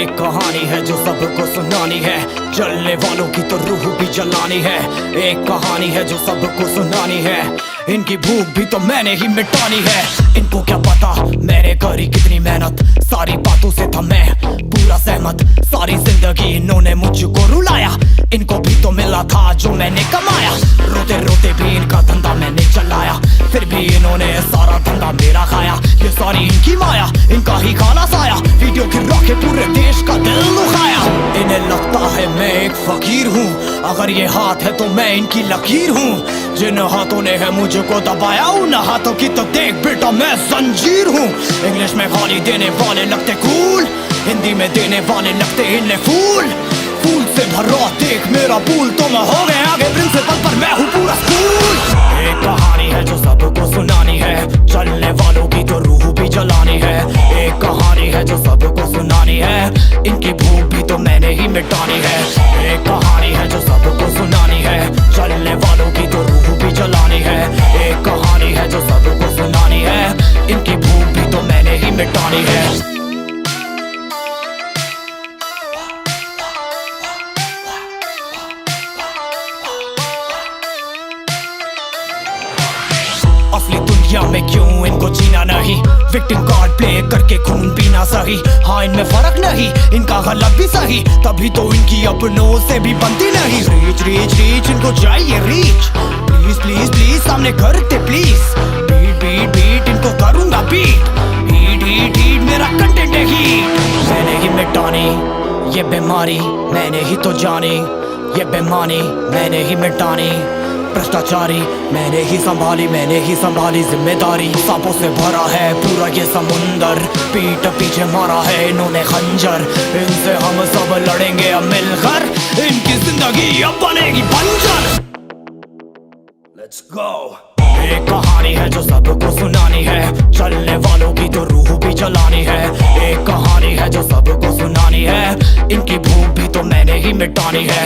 एक कहानी है जो सबको सुनानी है, जलने वालों की तो रूह भी जलानी है। एक कहानी है जो सबको सुनानी है, इनकी भूख भी तो मैंने ही मिटानी है। इनको क्या पता मैंने करी कितनी मेहनत, सारी बातों से था मैं पूरा सहमत। सारी जिंदगी इन्होंने मुझको रुलाया, इनको भी तो मिला था जो मैंने कमाया। रोते रोते भी इनका धंधा मैंने चलाया, फिर भी इन्होंने सारा धंधा मेरा खाया। ये सारी इनकी माया, इनका ही खाना साया, वीडियो गिरा के पूरे देश का दिल दुखाया। इन्हें लगता है मैं एक फकीर हूँ, अगर ये हाथ है तो मैं इनकी लकीर हूँ। जिन हाथों ने है मुझको दबाया, उन हाथों की तो देख बेटा मैं जंजीर हूँ। इंग्लिश में गाली देने वाले लगते कूल, हिंदी में देने वाले लगते इन्हें फूल। फूल से भरा देख मेरा पूल, तो मैं हो गया आगे प्रिंसिपल पर मैं हूँ पूरा स्कूल। एक कहानी है जो सबको सुनानी है, चलने वालों की तो रूह भी जलानी है। एक कहानी है जो सबको सुनानी है, इनकी भूख भी तो मैंने ही मिटानी है। एक कहानी है जो सबको सुनानी है, चलने वालों की तो रूह भी जलानी है। एक कहानी है जो सबको सुनानी है, इनकी भूख भी तो मैंने ही मिटानी है। असली दुनिया में क्यों इनको जीना नहीं, विक्टिम कार्ड प्ले करके खून पीना सही। हाँ इनमें फर्क नहीं, इनका गलत भी सही, तभी तो इनकी अपनों से भी बनती नहीं। रीच रीच रीच इनको चाहिए रीच, प्लीज प्लीज प्लीज सामने करते प्लीज। बीट बीट बीट इनको करूंगा बीट, हीट हीट हीट मेरा कंटेंट है हीट। मैंने ही मिटानी ये बीमारी, मैंने ही तो जानी ये बेमानी, मैंने ही मिटानी भ्रष्टाचारी। मैंने ही संभाली जिम्मेदारी। सांपों से भरा है पूरा ये समुंदर, पीठ पीछे मारा है इन्होंने खंजर। इनसे हम सब लड़ेंगे अब मिलकर, इनकी जिंदगी अब बनेगी बंजर। Let's go। एक कहानी है जो सबको सुनानी है, चलने वालों की तो रूह भी जलानी है। एक कहानी है जो सबको सुनानी है, इनकी भूख भी तो मैंने ही मिटानी है।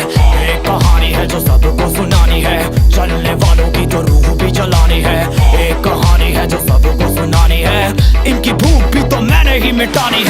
एक कहानी है जो सबको सुनानी है, चलने वालों की तो रूह भी जलानी है। एक कहानी है जो सबको सुनानी है, इनकी भूख भी तो मैंने ही मिटानी है।